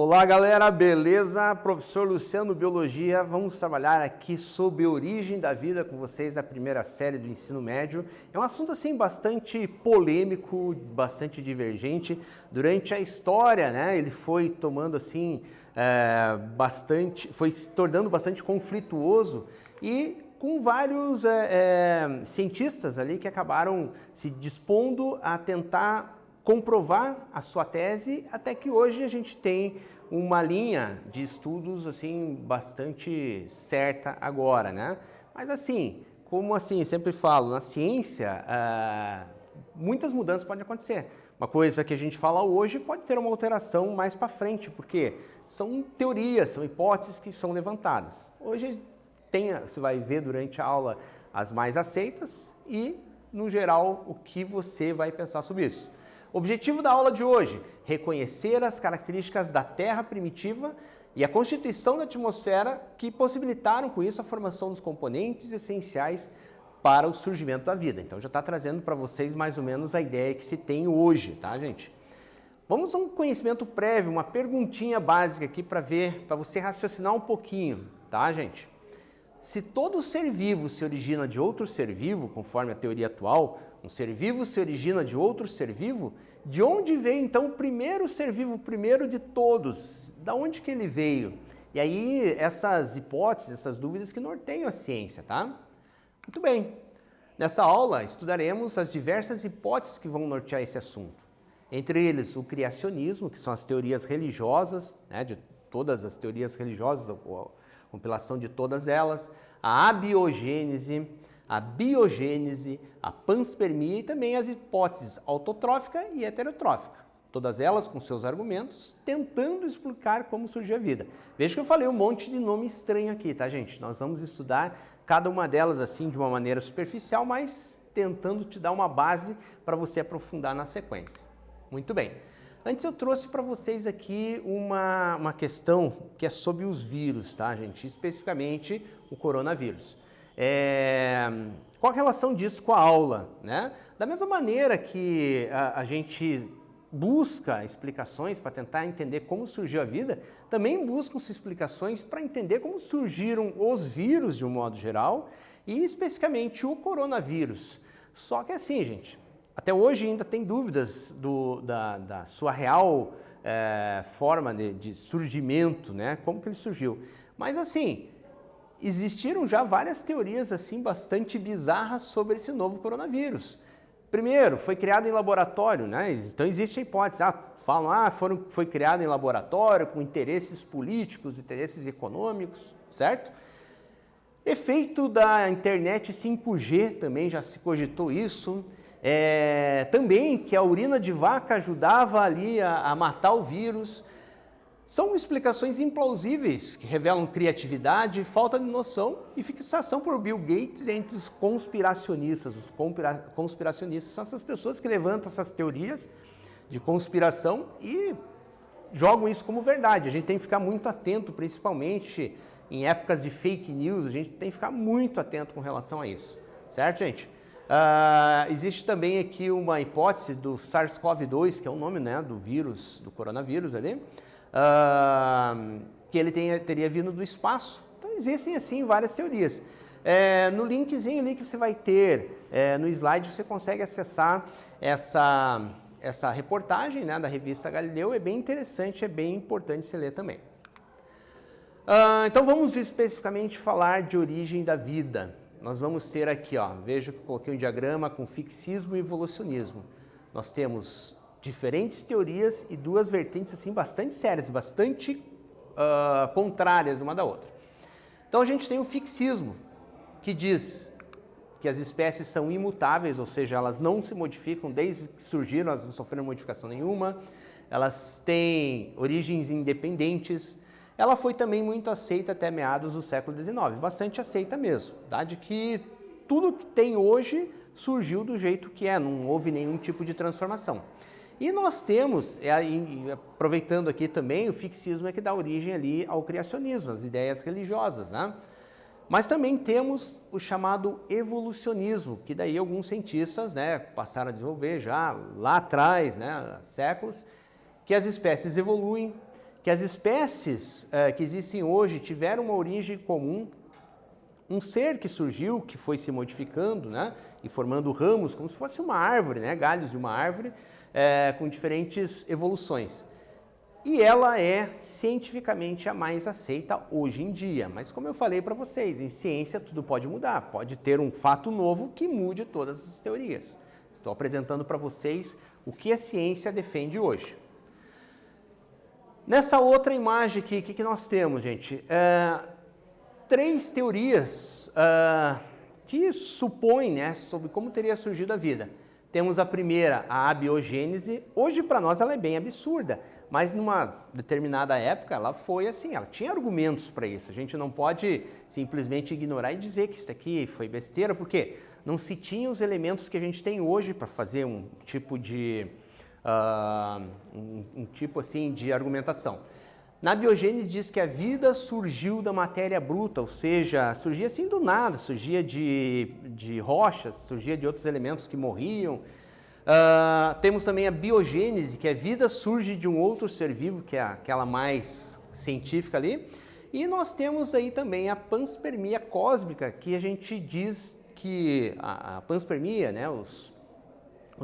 Olá galera, beleza? Professor Luciano, Biologia. Vamos trabalhar aqui sobre a origem da vida com vocês, a primeira série do ensino médio. É um assunto assim bastante polêmico, bastante divergente. Durante a história, né, ele foi tomando assim, foi se tornando bastante conflituoso e com vários cientistas ali que acabaram se dispondo a tentar comprovar a sua tese, até que hoje a gente tem uma linha de estudos assim bastante certa agora, né? Mas assim, como assim, sempre falo, na ciência muitas mudanças podem acontecer. Uma coisa que a gente fala hoje pode ter uma alteração mais para frente, porque são teorias, são hipóteses que são levantadas. Hoje você vai ver durante a aula as mais aceitas e, no geral, o que você vai pensar sobre isso. Objetivo da aula de hoje, reconhecer as características da Terra primitiva e a constituição da atmosfera que possibilitaram com isso a formação dos componentes essenciais para o surgimento da vida. Então já está trazendo para vocês mais ou menos a ideia que se tem hoje, tá gente? Vamos a um conhecimento prévio, uma perguntinha básica aqui para você raciocinar um pouquinho, tá gente? Se todo ser vivo se origina de outro ser vivo, conforme a teoria atual, um ser vivo se origina de outro ser vivo, de onde veio então o primeiro ser vivo, o primeiro de todos? Da onde que ele veio? E aí essas hipóteses, essas dúvidas que norteiam a ciência, tá? Muito bem. Nessa aula estudaremos as diversas hipóteses que vão nortear esse assunto. Entre eles o criacionismo, que são as teorias religiosas, né, de todas as teorias religiosas, a compilação de todas elas, a abiogênese, a biogênese, a panspermia e também as hipóteses autotrófica e heterotrófica. Todas elas com seus argumentos, tentando explicar como surgiu a vida. Veja que eu falei um monte de nome estranho aqui, tá gente? Nós vamos estudar cada uma delas assim de uma maneira superficial, mas tentando te dar uma base para você aprofundar na sequência. Muito bem. Antes eu trouxe para vocês aqui uma questão que é sobre os vírus, tá gente? Especificamente o coronavírus. Qual a relação disso com a aula, né? Da mesma maneira que a gente busca explicações para tentar entender como surgiu a vida, também buscam-se explicações para entender como surgiram os vírus de um modo geral e especificamente o coronavírus. Só que assim, gente, até hoje ainda tem dúvidas da sua real forma de surgimento, né? Como que ele surgiu. Mas assim, existiram já várias teorias assim bastante bizarras sobre esse novo coronavírus. Primeiro, foi criado em laboratório, né? Então existe a hipótese, foi criado em laboratório com interesses políticos, interesses econômicos, certo? Efeito da internet 5G também já se cogitou isso. Também que a urina de vaca ajudava ali a matar o vírus. São explicações implausíveis que revelam criatividade, falta de noção e fixação por Bill Gates entre os conspiracionistas. Os conspiracionistas são essas pessoas que levantam essas teorias de conspiração e jogam isso como verdade. A gente tem que ficar muito atento, principalmente em épocas de fake news, a gente tem que ficar muito atento com relação a isso. Certo, gente? Existe também aqui uma hipótese do SARS-CoV-2, que é o nome, né, do vírus, do coronavírus ali, que ele teria vindo do espaço. Então existem assim várias teorias. No linkzinho ali que você vai ter no slide, você consegue acessar essa reportagem, né, da revista Galileu. É bem interessante, é bem importante você ler também. Então vamos especificamente falar de origem da vida. Nós vamos ter aqui, ó, veja que eu coloquei um diagrama com fixismo e evolucionismo. Nós temos diferentes teorias e duas vertentes assim bastante sérias, bastante contrárias uma da outra. Então a gente tem o fixismo, que diz que as espécies são imutáveis, ou seja, elas não se modificam desde que surgiram, elas não sofreram modificação nenhuma, elas têm origens independentes. Ela foi também muito aceita até meados do século XIX, bastante aceita mesmo, tá? De que tudo que tem hoje surgiu do jeito que é, não houve nenhum tipo de transformação. E nós temos, aproveitando aqui também, o fixismo é que dá origem ali ao criacionismo, as ideias religiosas, né? Mas também temos o chamado evolucionismo, que daí alguns cientistas, né, passaram a desenvolver já lá atrás, né, há séculos, que as espécies evoluem que as espécies que existem hoje tiveram uma origem comum, um ser que surgiu, que foi se modificando, né, e formando ramos, como se fosse uma árvore, né, galhos de uma árvore, com diferentes evoluções. E ela é cientificamente a mais aceita hoje em dia. Mas como eu falei para vocês, em ciência tudo pode mudar. Pode ter um fato novo que mude todas as teorias. Estou apresentando para vocês o que a ciência defende hoje. Nessa outra imagem aqui, o que nós temos, gente? Três teorias que supõem, né, sobre como teria surgido a vida. Temos a primeira, a abiogênese. Hoje para nós ela é bem absurda, mas numa determinada época ela foi assim, ela tinha argumentos para isso. A gente não pode simplesmente ignorar e dizer que isso aqui foi besteira, porque não se tinha os elementos que a gente tem hoje para fazer um tipo de assim de argumentação. Na biogênese diz que a vida surgiu da matéria bruta, ou seja, surgia assim do nada, surgia de rochas, surgia de outros elementos que morriam. Temos também a biogênese, que a vida surge de um outro ser vivo, que é aquela mais científica ali. E nós temos aí também a panspermia cósmica, que a gente diz que a panspermia, né, os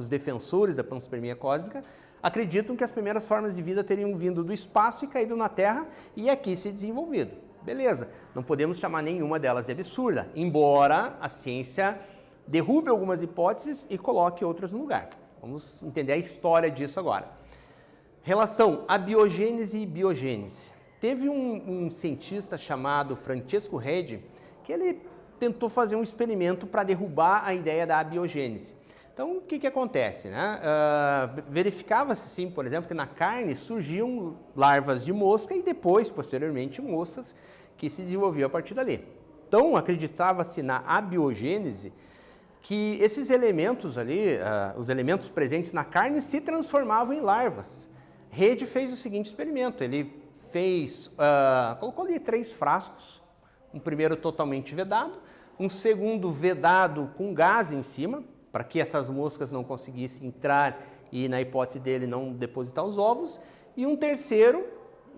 defensores da panspermia cósmica, acreditam que as primeiras formas de vida teriam vindo do espaço e caído na Terra e aqui se desenvolvido. Beleza, não podemos chamar nenhuma delas de absurda, embora a ciência derrube algumas hipóteses e coloque outras no lugar. Vamos entender a história disso agora. Relação abiogênese e biogênese. Teve um cientista chamado Francesco Redi que ele tentou fazer um experimento para derrubar a ideia da abiogênese. Então, o que acontece, né? Verificava-se, sim, por exemplo, que na carne surgiam larvas de mosca e depois, posteriormente, moscas que se desenvolviam a partir dali. Então, acreditava-se na abiogênese que esses elementos ali, os elementos presentes na carne, se transformavam em larvas. Redi fez o seguinte experimento, ele colocou ali 3 frascos, um primeiro totalmente vedado, um segundo vedado com gás em cima, para que essas moscas não conseguissem entrar e, na hipótese dele, não depositar os ovos, e um terceiro,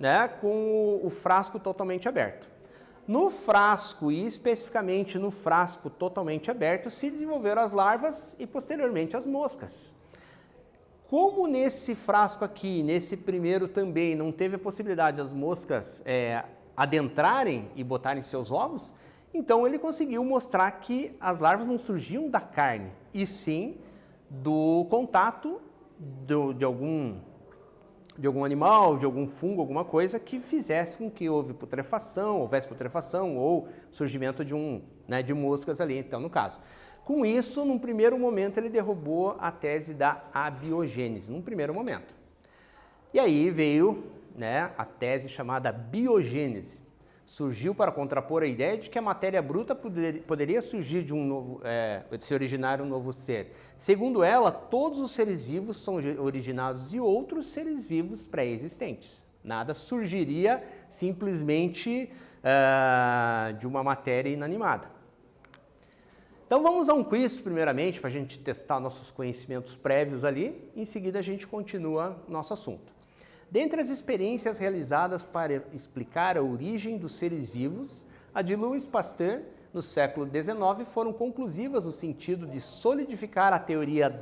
né, com o frasco totalmente aberto. No frasco, e especificamente no frasco totalmente aberto, se desenvolveram as larvas e, posteriormente, as moscas. Como nesse frasco aqui, nesse primeiro também, não teve a possibilidade das moscas adentrarem e botarem seus ovos, então ele conseguiu mostrar que as larvas não surgiam da carne, e sim do contato de algum animal, de algum fungo, alguma coisa que fizesse com que houvesse putrefação ou surgimento de moscas ali, então no caso. Com isso, num primeiro momento, ele derrubou a tese da abiogênese, num primeiro momento. E aí veio, né, a tese chamada biogênese. Surgiu para contrapor a ideia de que a matéria bruta poderia surgir de se originar um novo ser. Segundo ela, todos os seres vivos são originados de outros seres vivos pré-existentes. Nada surgiria simplesmente de uma matéria inanimada. Então vamos a um quiz primeiramente, para a gente testar nossos conhecimentos prévios ali, em seguida a gente continua nosso assunto. Dentre as experiências realizadas para explicar a origem dos seres vivos, a de Louis Pasteur, no século XIX, foram conclusivas no sentido de solidificar a teoria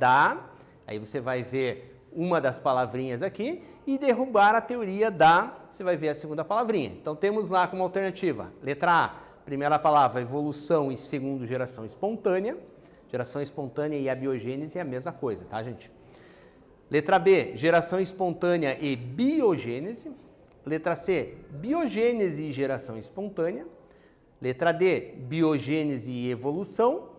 aí você vai ver uma das palavrinhas aqui, e derrubar a teoria você vai ver a segunda palavrinha. Então temos lá como alternativa, letra A, primeira palavra, evolução, e segundo, geração espontânea. Geração espontânea e abiogênese é a mesma coisa, tá, gente? Letra B, geração espontânea e biogênese. Letra C, biogênese e geração espontânea. Letra D, biogênese e evolução.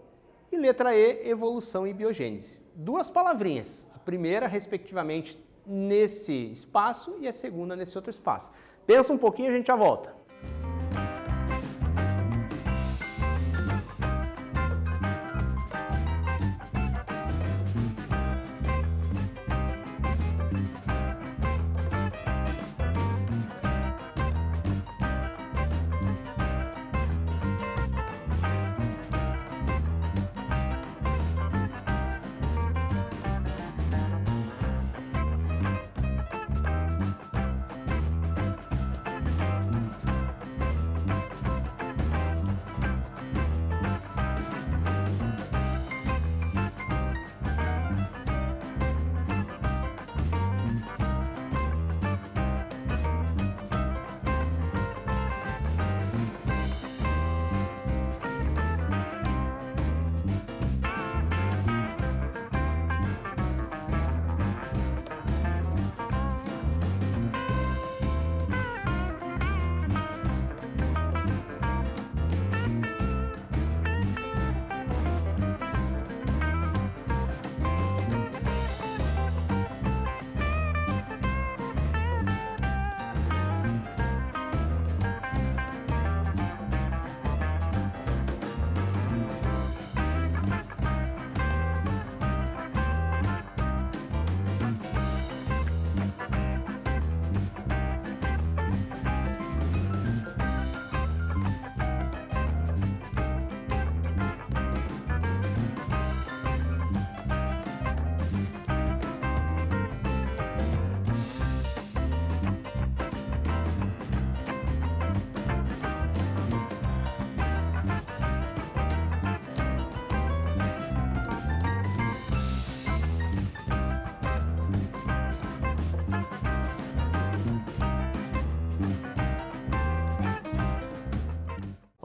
E letra E, evolução e biogênese. 2 palavrinhas, a primeira, respectivamente, nesse espaço e a segunda nesse outro espaço. Pensa um pouquinho e a gente já volta.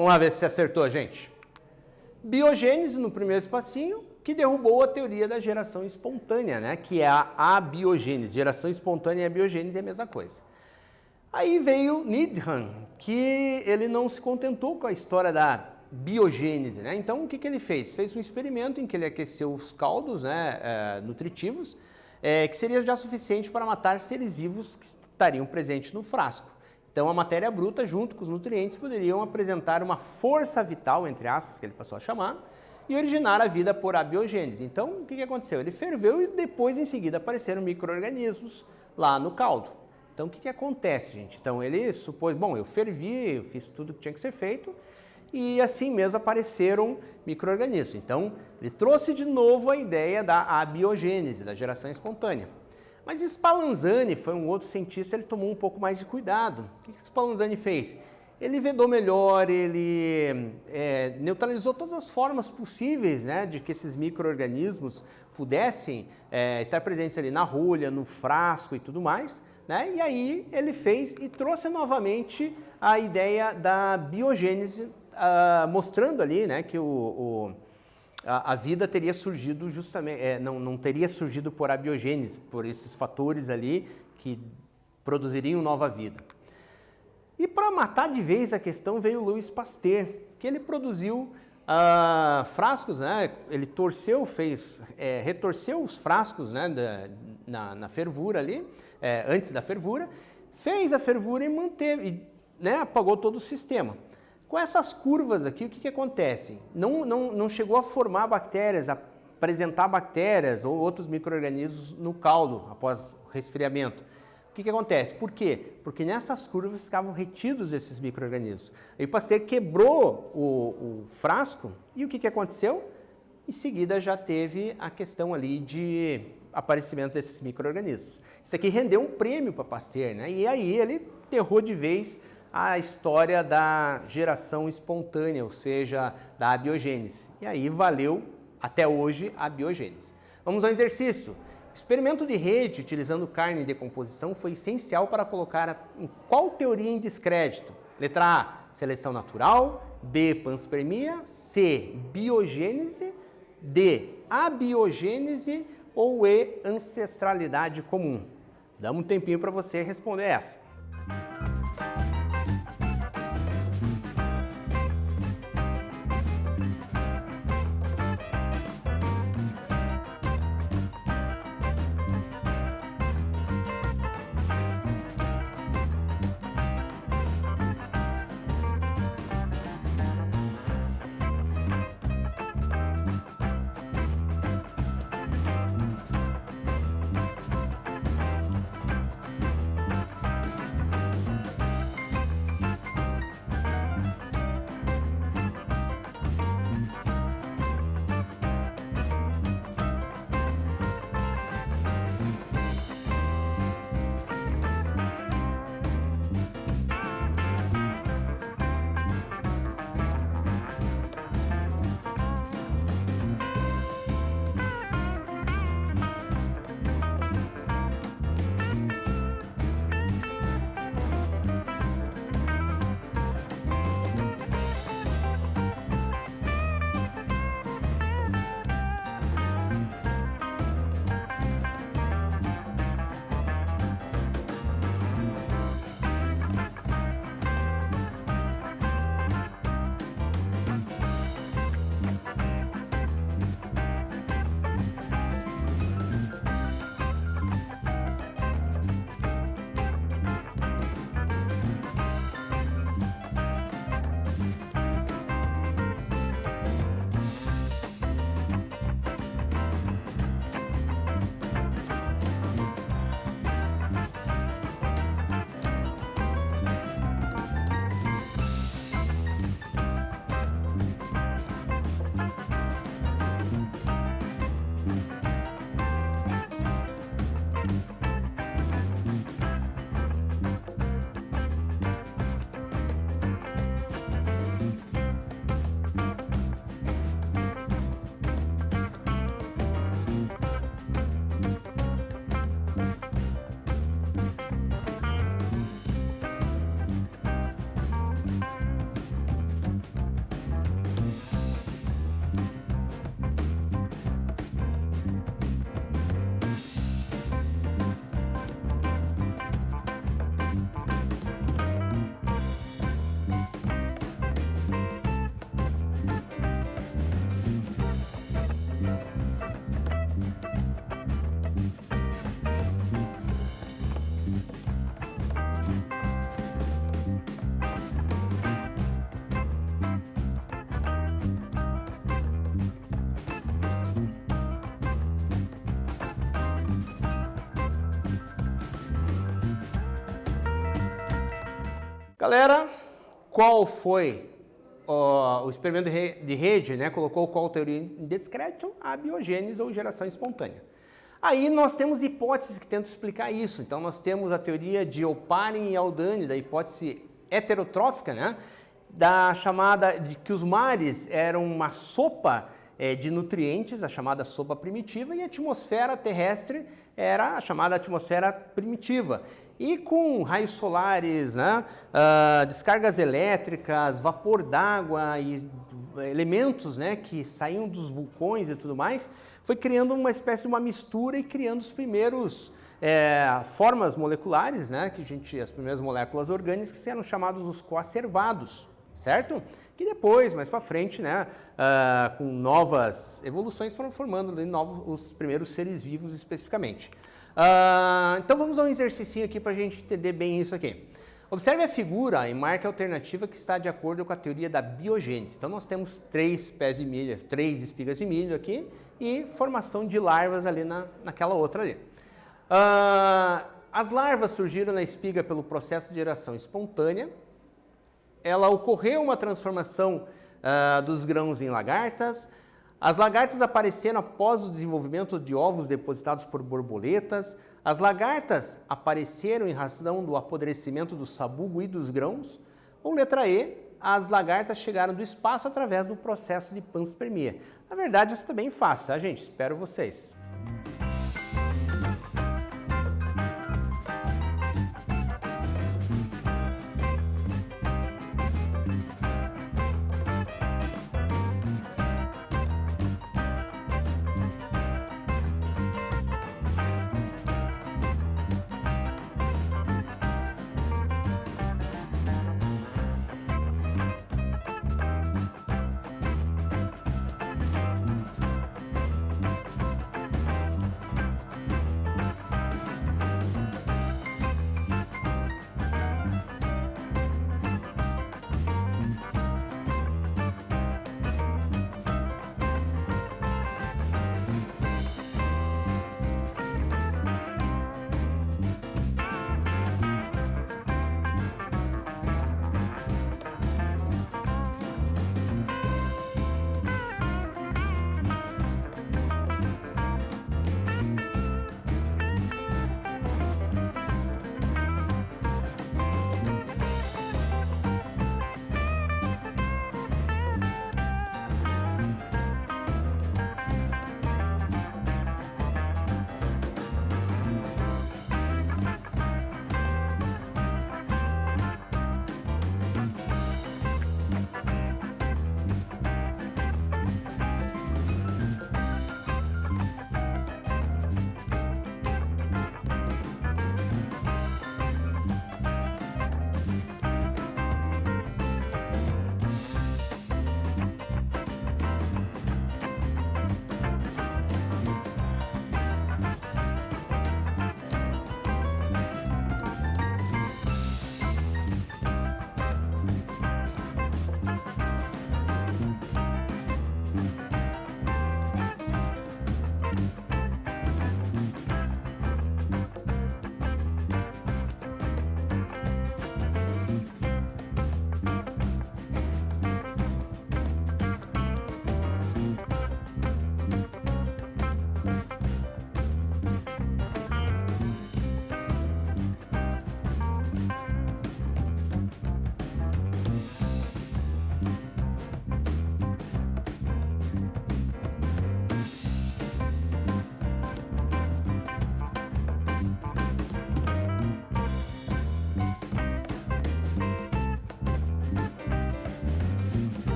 Vamos lá ver se você acertou, gente. Biogênese no primeiro espacinho, que derrubou a teoria da geração espontânea, né? Que é a abiogênese. Geração espontânea e abiogênese é a mesma coisa. Aí veio Needham, que ele não se contentou com a história da biogênese, né? Então, o que ele fez? Fez um experimento em que ele aqueceu os caldos, né, nutritivos, que seria já suficiente para matar seres vivos que estariam presentes no frasco. Então, a matéria bruta, junto com os nutrientes, poderiam apresentar uma força vital, entre aspas, que ele passou a chamar, e originar a vida por abiogênese. Então, o que aconteceu? Ele ferveu e depois, em seguida, apareceram micro-organismos lá no caldo. Então, o que acontece, gente? Então, ele supôs, bom, eu fervi, eu fiz tudo que tinha que ser feito, e assim mesmo apareceram micro-organismos. Então, ele trouxe de novo a ideia da abiogênese, da geração espontânea. Mas Spallanzani foi um outro cientista, ele tomou um pouco mais de cuidado. O que Spallanzani fez? Ele vedou melhor, ele neutralizou todas as formas possíveis, né, de que esses micro-organismos pudessem estar presentes ali na rolha, no frasco e tudo mais, né? E aí ele fez e trouxe novamente a ideia da biogênese, mostrando ali, né, que a vida teria surgido justamente, não teria surgido por abiogênese, por esses fatores ali que produziriam nova vida. E para matar de vez a questão veio Louis Pasteur, que ele produziu frascos, né? Ele retorceu os frascos, né, na fervura ali, antes da fervura, fez a fervura e manteve, né, apagou todo o sistema. Com essas curvas aqui, o que acontece? Não chegou a formar bactérias, a apresentar bactérias ou outros micro-organismos no caldo após o resfriamento. O que acontece? Por quê? Porque nessas curvas ficavam retidos esses micro-organismos. Aí o Pasteur quebrou o frasco e o que aconteceu? Em seguida já teve a questão ali de aparecimento desses micro-organismos. Isso aqui rendeu um prêmio para Pasteur, né? E aí ele enterrou de vez a história da geração espontânea, ou seja, da abiogênese. E aí valeu até hoje a biogênese. Vamos ao exercício. O experimento de rede utilizando carne em decomposição foi essencial para colocar em qual teoria em descrédito? Letra A, seleção natural, B, panspermia, C, biogênese, D, abiogênese ou E, ancestralidade comum. Damos um tempinho para você responder essa. Galera, qual foi o experimento de rede, né? Colocou qual teoria em descrédito? A biogênese ou geração espontânea. Aí nós temos hipóteses que tentam explicar isso. Então nós temos a teoria de Oparin e Haldane, da hipótese heterotrófica, né? Da chamada de que os mares eram uma sopa de nutrientes, a chamada sopa primitiva, e a atmosfera terrestre era a chamada atmosfera primitiva. E com raios solares, né, descargas elétricas, vapor d'água e elementos, né, que saíam dos vulcões e tudo mais, foi criando uma espécie de uma mistura e criando os primeiros formas moleculares, né, as primeiras moléculas orgânicas que eram chamados os coacervados, certo? Que depois, mais para frente, né, com novas evoluções, foram formando os primeiros seres vivos especificamente. Então vamos a um exercício aqui para a gente entender bem isso aqui. Observe a figura e marque a alternativa que está de acordo com a teoria da biogênese. Então nós temos 3 pés de milho, 3 espigas de milho aqui e formação de larvas ali naquela outra ali. As larvas surgiram na espiga pelo processo de geração espontânea. Ela ocorreu uma transformação dos grãos em lagartas. As lagartas apareceram após o desenvolvimento de ovos depositados por borboletas. As lagartas apareceram em razão do apodrecimento do sabugo e dos grãos. Ou letra E, as lagartas chegaram do espaço através do processo de panspermia. Na verdade, isso está bem fácil, tá, gente? Espero vocês.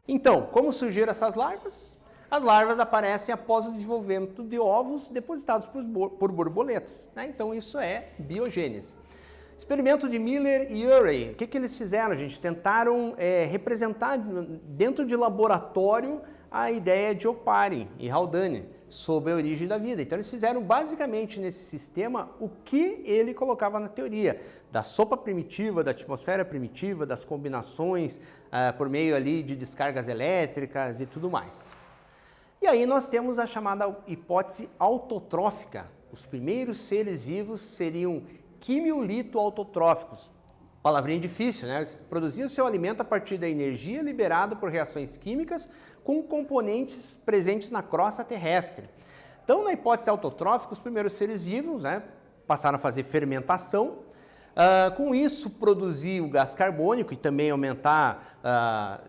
Então, como surgiram essas larvas? As larvas aparecem após o desenvolvimento de ovos depositados por borboletas, né? Então isso é biogênese. Experimento de Miller e Urey. O que eles fizeram, gente? Tentaram representar dentro de laboratório a ideia de Oparin e Haldane sobre a origem da vida. Então eles fizeram basicamente nesse sistema o que ele colocava na teoria, da sopa primitiva, da atmosfera primitiva, das combinações por meio ali de descargas elétricas e tudo mais. E aí nós temos a chamada hipótese autotrófica. Os primeiros seres vivos seriam quimiolito-autotróficos. Palavrinha difícil, né? Eles produziam seu alimento a partir da energia liberada por reações químicas com componentes presentes na crosta terrestre. Então, na hipótese autotrófica, os primeiros seres vivos, né, passaram a fazer fermentação. Com isso, produzir o gás carbônico e também aumentar,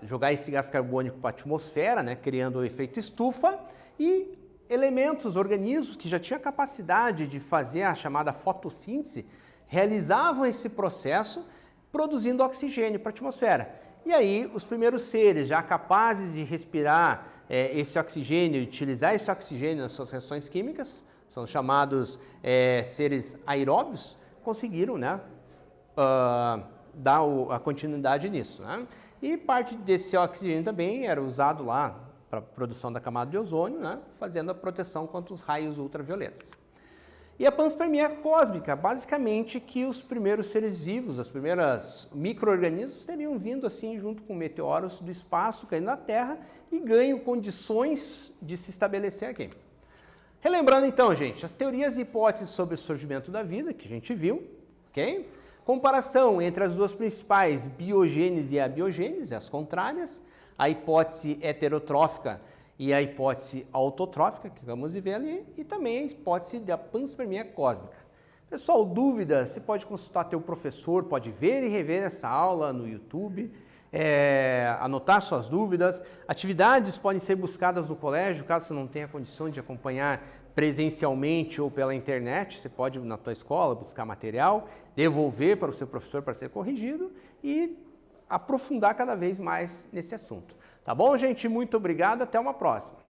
jogar esse gás carbônico para a atmosfera, né, criando o efeito estufa. E elementos, organismos que já tinham a capacidade de fazer a chamada fotossíntese, realizavam esse processo produzindo oxigênio para a atmosfera. E aí, os primeiros seres já capazes de respirar esse oxigênio e utilizar esse oxigênio nas suas reações químicas, são chamados seres aeróbios, conseguiram, né, dar a continuidade nisso, né? E parte desse oxigênio também era usado lá para a produção da camada de ozônio, né, fazendo a proteção contra os raios ultravioletas. E a panspermia cósmica, basicamente que os primeiros seres vivos, os primeiros micro-organismos teriam vindo assim junto com meteoros do espaço, caindo na Terra e ganham condições de se estabelecer aqui. Relembrando então, gente, as teorias e hipóteses sobre o surgimento da vida que a gente viu, ok? Comparação entre as duas principais, biogênese e abiogênese, as contrárias, a hipótese heterotrófica e a hipótese autotrófica, que vamos ver ali, e também a hipótese da panspermia cósmica. Pessoal, dúvidas, você pode consultar teu professor, pode ver e rever essa aula no YouTube, anotar suas dúvidas. Atividades podem ser buscadas no colégio, caso você não tenha condição de acompanhar presencialmente ou pela internet, você pode na tua escola buscar material, devolver para o seu professor para ser corrigido e aprofundar cada vez mais nesse assunto. Tá bom, gente? Muito obrigado, até uma próxima.